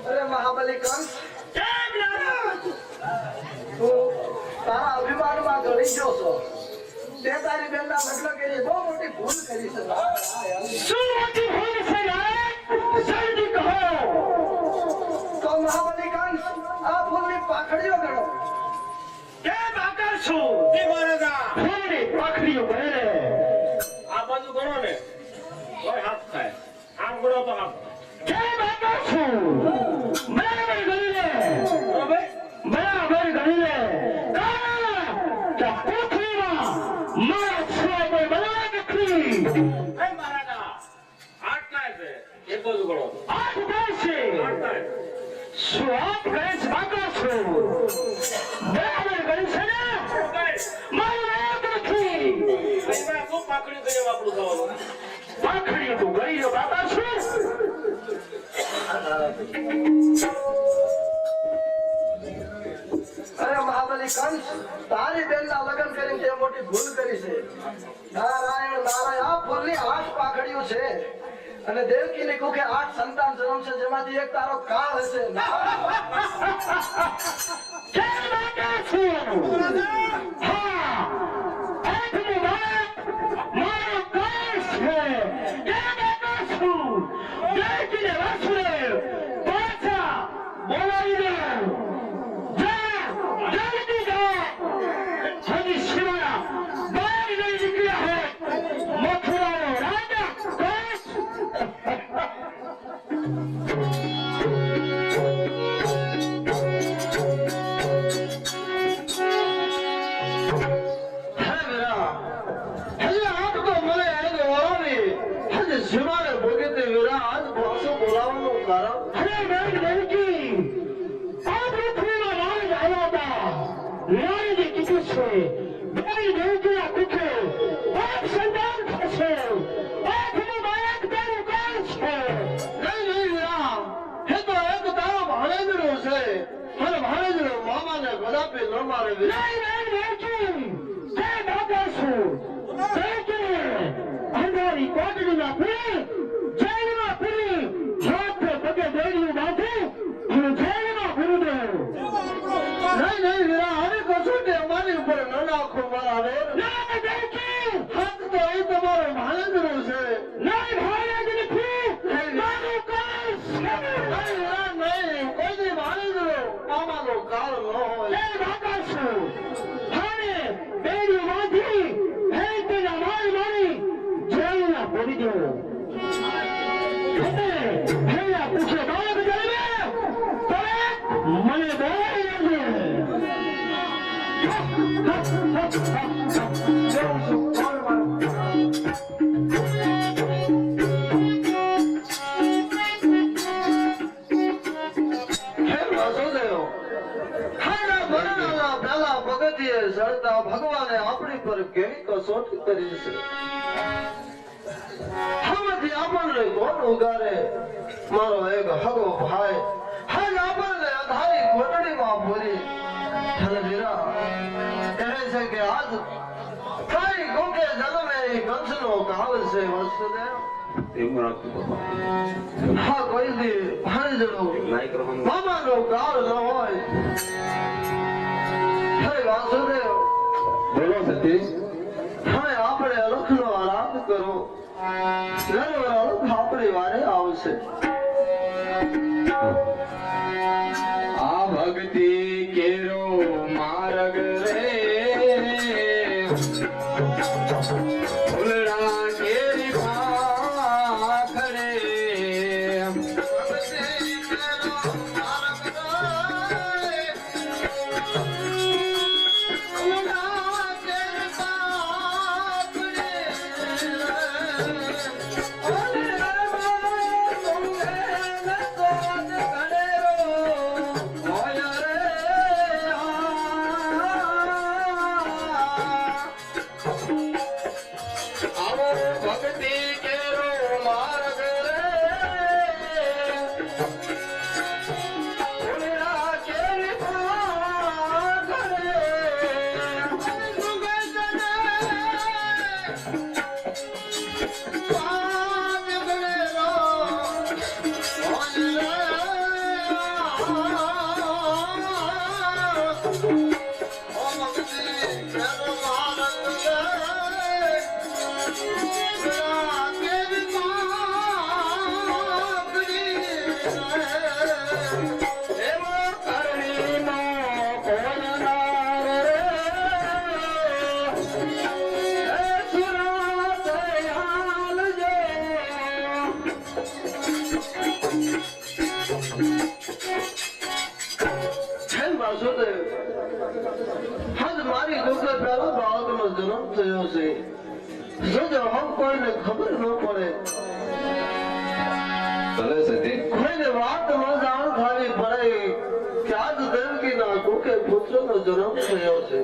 અરે મહાબલી કંસ તારા અભિમાનમાં ગળી ગયો છો તે તારી બેનના લગ્ન કરી બહુ મોટી ભૂલ કરી છે શું મોટી ભૂલ છે જલ્દી કહો તો મહાબલી કંસ આ ભૂલની પાખડીઓ ગણો કેમ આકાર છું તે મહારાજા ભૂલની પાખડીઓ ગણે આ બાજુ ગણો ને કોઈ હાથ થાય આમ ગણો તો હાથ કેમ આકાર છું બરાબર ગણી લે બરાબર ગણી લે મારા છોકરા કોઈ બનાવે નથી એ મહારાજા હાથ થાય છે એ બાજુ ગણો આઠ થાય છે શું આઠ ગણે છે આકાર છું બરાબર ગણી છે ને મારું નામ નથી અહીંયા શું પાકડી કરી વાપરું થવાનું પાખડી તું ગઈ જો બાબા છું અરે મહાબલી કંસ તારી બેનના લગ્ન કરીને તે મોટી ભૂલ કરી છે નારાયણ નારાયણ આ ભૂલની 8 પાખડીઓ છે અને દેવકીની કુખે 8 સંતાન જન્મશે જેમાંથી એક તારો કાળ હશે કેમ બાબા છું હા આઠમું બાળક મારો કાળ છે કેમ બાબા છું દેખીને વાસુદેવ પાછા બોલાવી દે હજી શિવાના બહાર નહીં નીકળ્યા હોય મથુરાનો રાજા કંસ શિવાને ભોગે તે વીરા આજ પાછો બોલાવવાનું કારણ અરે નાગ દેવકી આ પૃથ્વીમાં નાગ આવ્યા હતા નાગે કીધું છે દેવી દેવકીના કુખે એક સંતાન થશે આઠમું બાળક તારું કાળ છે નહીં વીરા હે તો એક તારો ભાણેજડો છે અને ભાણેજડો મામાને કદાપી ન મારે વીરા નહીં નાગ દેવકી તે બાબા છું દેવકી અંધારી કોટડીમાં ફરી જેલમાં ફરી હાથ પગે દેડીયું બાંધી અને જેલમાં ફરી દઉં નહીં વીરા હવે કસોટી અમારી ઉપર ન નાખો મારા રે નાગ દેવકી હક તો એ તમારો ભાણેજડો છે નહીં ભાઈ નથી મારું કાળ છે નહીં કોઈ દી ભાણેજડો મામાનો કાળ ન હોય તે બાબા છું હાને દેડીયું બાંધી હે તેના મારી જેલમાં ફરી દઉં ભૈયા પૂછે બાળક જન્મે મને બોલાવી ભગવાને આપણી પર કેવી કસોટી કરી છે હમણાંથી આપણને કોણ ઉગારે મારો એક હગો ભાઈ હાલ આપણને અંધારી કોટડીમાં ભૂરી અને વીરા કહે છે કે આજ તારી ગોગે જન્મે કંસનો કાળ છે વત્સદેવ એવું રાખતું બાબા હા કોઈ દી ભાણેજડો નાઈ કરવાનું મામાનો કાળ ન હોય હે વાસુદેવ બોલો સતીશ હવે આપણે અલખનો આરામ કરો નરવર અલખ આપણી વારે આવશે આ ભક્તિ કેરો માર્ગ રે ફૂલડા કેરી પાખડે ભક્તિ કેરો માર્ગ રે વાસુદેવ આજ મારી દુઃખે પહેલો બાળકનો જન્મ થયો છે જો હમ કોઈને ખબર ન પડે ભલે સતી કોઈને વાત ન જાણ થવી પડે કે આજ દેવકીના દુઃખે પુત્રનો જન્મ થયો છે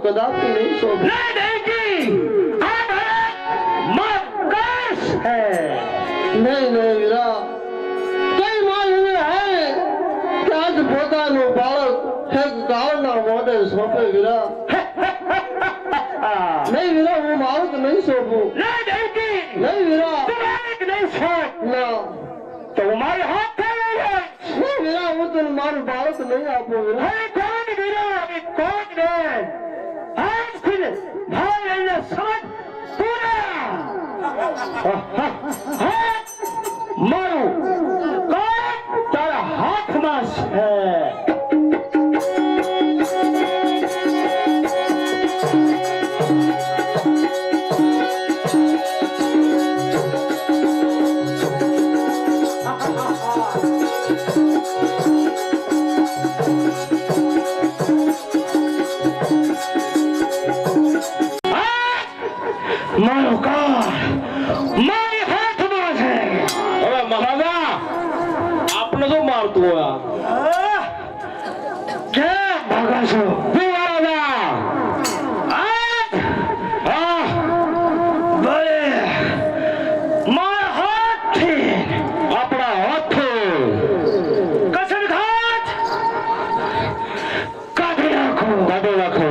કદાપી નહીં શોભે નહીં વીરા કઈ માલ હે કે આજ પોતાનું બાળક એક ગાળના મોઢે સોંપે વીરા નહીં વીરા હું બાળક નહીં સોંપું નહીં વીરા ના તો મારે હાથ નહીં વીરા હું તને મારું બાળક નહીં આપું વીરા મારું તારા હાથમાં છે મારો કાર મારી હાથમાં છે. હવે મહારાજા આપને શું મારતું હોય કેમ ભાગો છો મહારાજા ભલે મારા હાથથી આપણા હાથથી કસર ઘાટ કાઢી નાખો કાઢી નાખો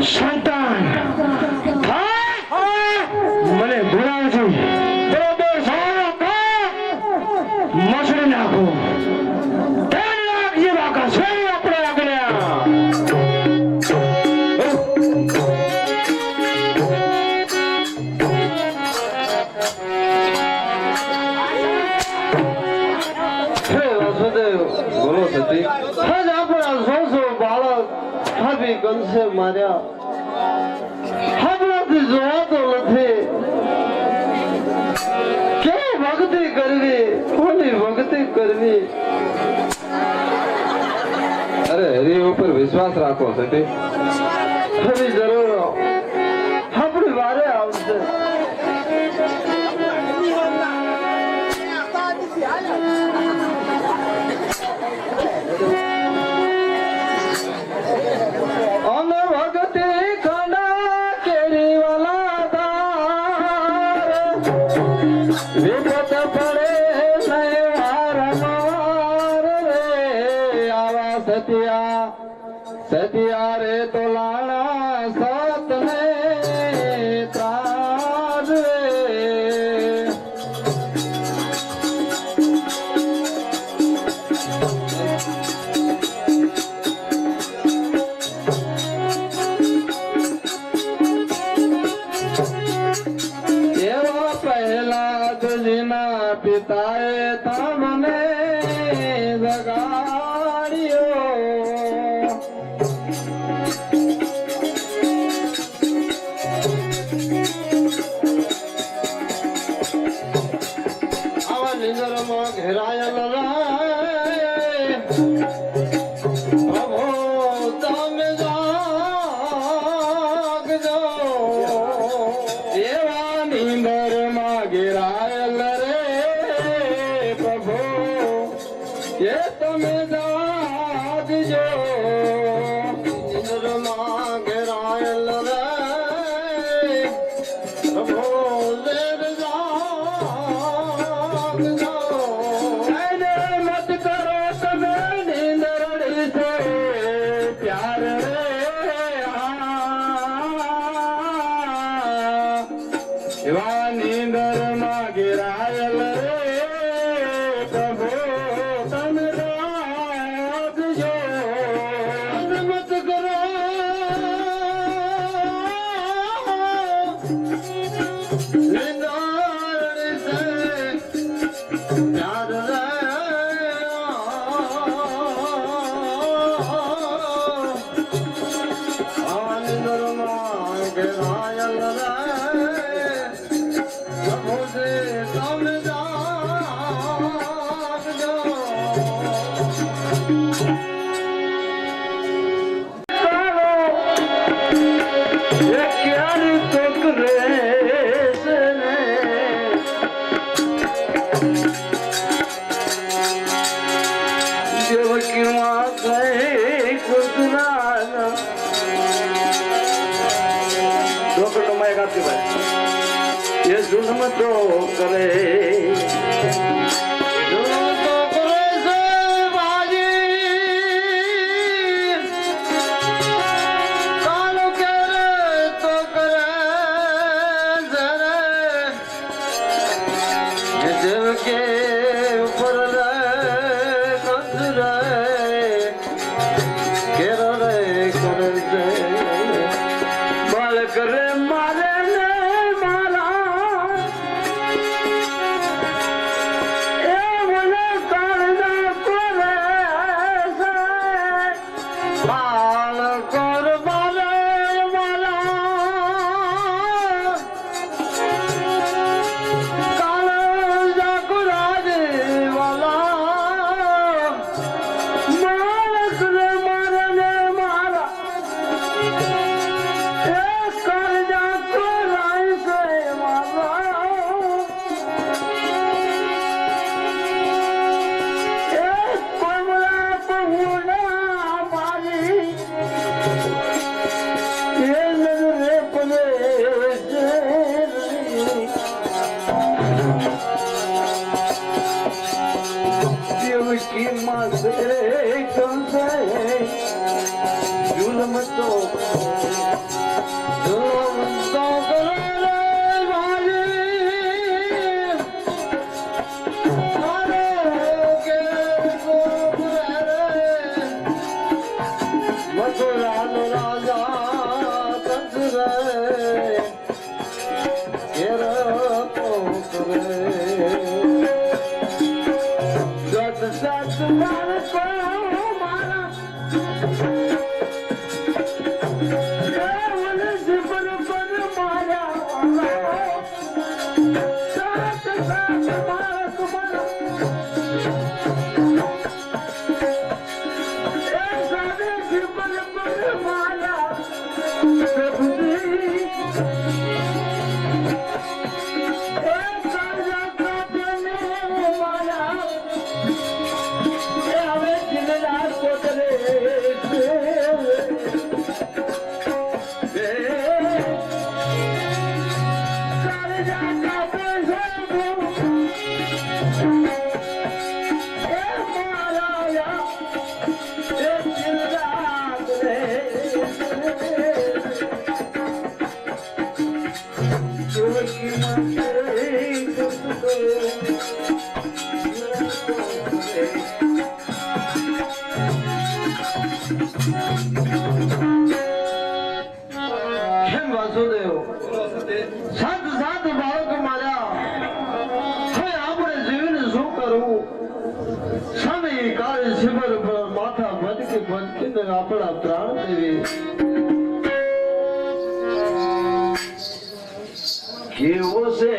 સંતાન મને બોલાવજો બરોબર મસળી નાખો 3 લાખ જેવા કસે આપણે આગળ્યા બોલો સતી આજ આપણા 100 બાળક ભાભી કંસે માર્યા આપણાથી જોવાતો નથી કેવી ભક્તિ કરવી કોની ભક્તિ કરવી અરે હરિ ઉપર વિશ્વાસ રાખો સતી ફરી જરૂર આપણી વારે આવશે અમે ભક્તિ ખંડા કેરી વાલા પિતાએ તમને જગાડ્યો. આવા નિંદરમાં ઘેરાયેલ પ્રભુ તમે જાગજો. એવા નીંદરમાં ઘેરાયેલ રે પ્રભુ એ તમે જાગજો. નિંદરમાં ઘેરાયેલ રે પ્રભુ દેવ જાગજો. એને મત કરો તમે નીંદરડી છે પ્યાર રે. એવા નીંદરમાં ઘેરાયેલ રે પ્રભુ તમે જાગજો. મત કરો નિંદારણી છે પ્યાર રે. આવા નિંદરમાં ઘેરાયેલ રે પ્રભુ દે તમે જાગજો. જુલ્મ તો કરે બાળક રે મારે ને મારા એ મને કાળના કરે છે. બાળકોર બાલે મારા કાળજા કુરાજે વાલા. બાળક રે મારે ને મારા એ કાળજા કરાય છે મારા. એ કમળા પહોળા મારી એ નજરે પડે છે. દેવકી માસે કંસે જુલમ તો મથુરાનો રાજા કંસ રે ઘેર પોકરે. સત સત બાળકો મારા દેવન જીવન પર મારા. સત સત બાળકો મારા એ સાદે જીવન પર મારા પ્રભુજી. એ કાળજા કાપીને મારા એ હવે દિન રાત કોતરે છે. કાળજા કાપે છે એ મારા એ દિન રાત રે. દેવકી માતે કંસે કેમ વાસુદેવ સાત સાત બાળકો માર્યા. હવે આપણે શિવર પર માથા ભટકી ભટકીને આપણા પ્રાણ દેવી કેવો છે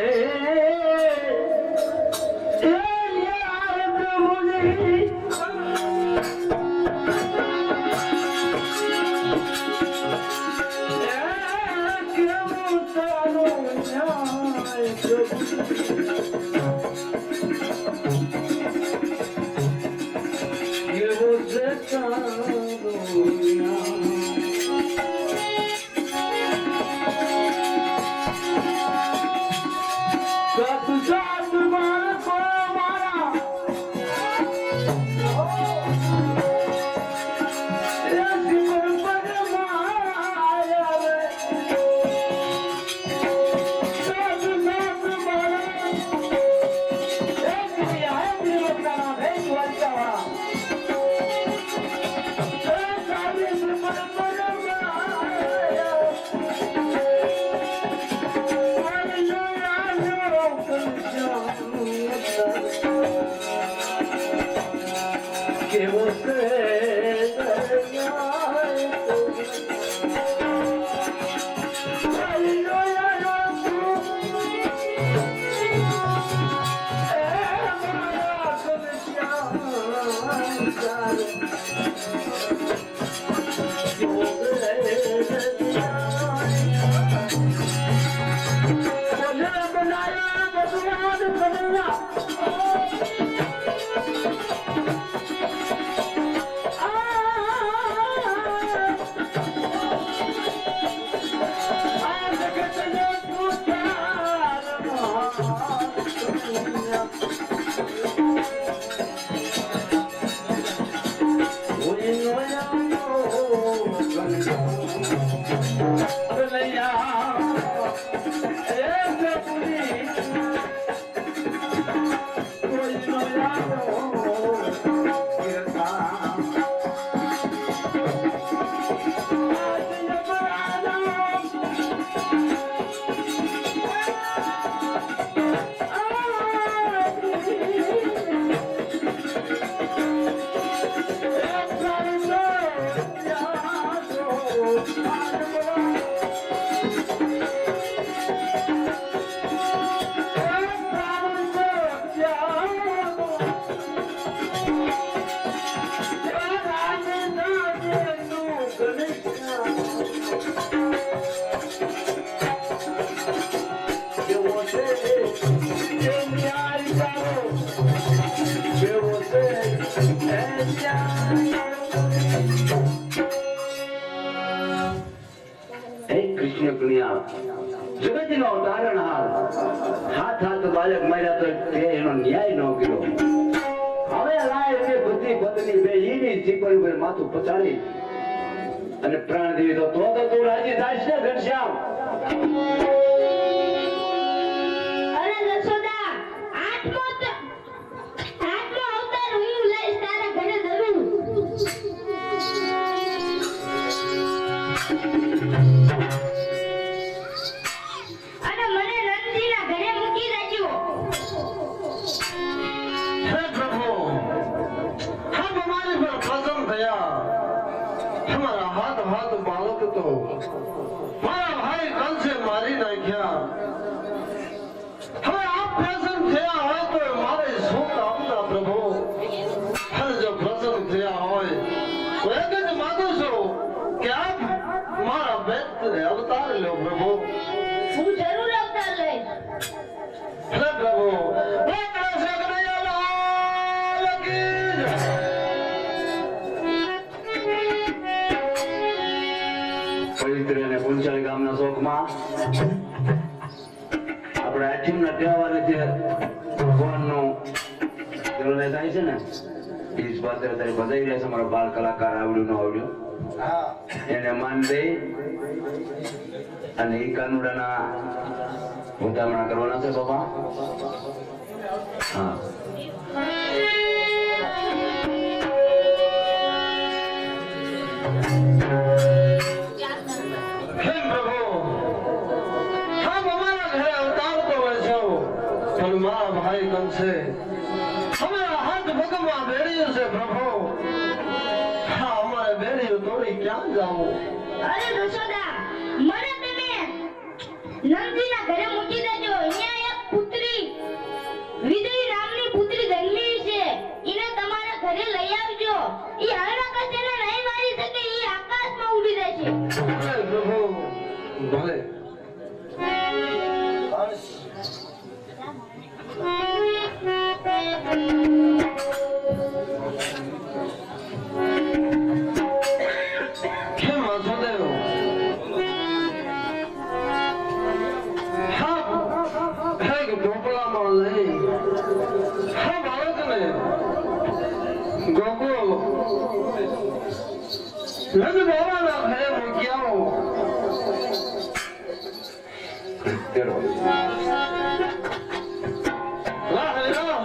જગતનો તારણહાર હાથ હાથ બાલક માર્યા તો તે એનો ન્યાય ન કર્યો. હવે લાય તે બુદ્ધિ પત્ની બે ઈની જીપર ઉપર માથું પછાડી અને પ્રાણ દેવી તો તું રાજી થાશ ને ઘનશ્યામ? અરે જશોદા, આઠમો અવતાર હું લઈશ તારા ઘરે જરૂર. અને મને રણજીના ઘરે મૂકી દેજો. હે પ્રભુ, હમ હમારે પર પ્રસન્ન થયા. हमारा हाथ हाथ बालक तो मारा भाई कंसे मारी नाख्या. હવે આપ પ્રસન્ન થયા હોય તો મારે શું કામના પ્રભુ? હર જો પ્રસન્ન થયા હોય તો એક જ માગું છું કે આપ મારા બેટને અવતાર લો પ્રભુ. હું જરૂર અવતાર લઈશ. હે પ્રભુ, પવિત્ર અને પુંચાળી ગામના શોકમાં આપણે આઠમના તહેવારે જે ભગવાનનો નિર્ણય થાય છે ને એ જ વાત અત્યારે બધાઈ રહ્યા છે. અમારો બાળ કલાકાર આવડ્યું ન આવડ્યું એને માન દઈ અને એ કાનુડાના વધામણા કરવાના છે બાપા. હા, મારા ભાઈ કંસે હમારા હાથ પગમાં બેડ્યું છે પ્રભુ. હા અમારે બેડ્યું તોડી ક્યાં જાવું? અરે દશોદા, મને તમે નંદજીના ઘરે મૂકી દેજો. અહીંયા એક પુત્રી વિજય નામની પુત્રી જન્મી છે. એને તમારા ઘરે લઈ આવજો. ઈ હરણકશને નહીં મારી શકે. ઈ આકાશમાં ઉડી જશે. ભલે પ્રભુ ભલે. કેમ વાસુદેવ? હા એક ઢોકળામાં લઈ હા બાળકને ગોકુળ નંદ બાબાના ઘરે મૂકી આવો. વાહ હરે રામ.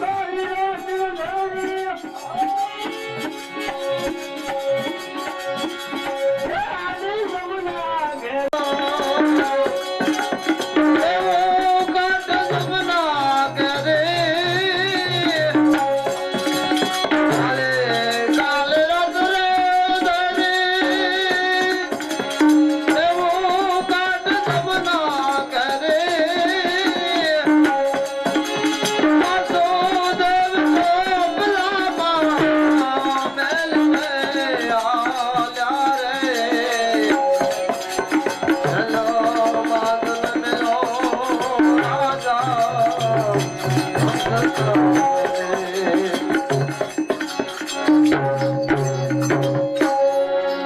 Oh,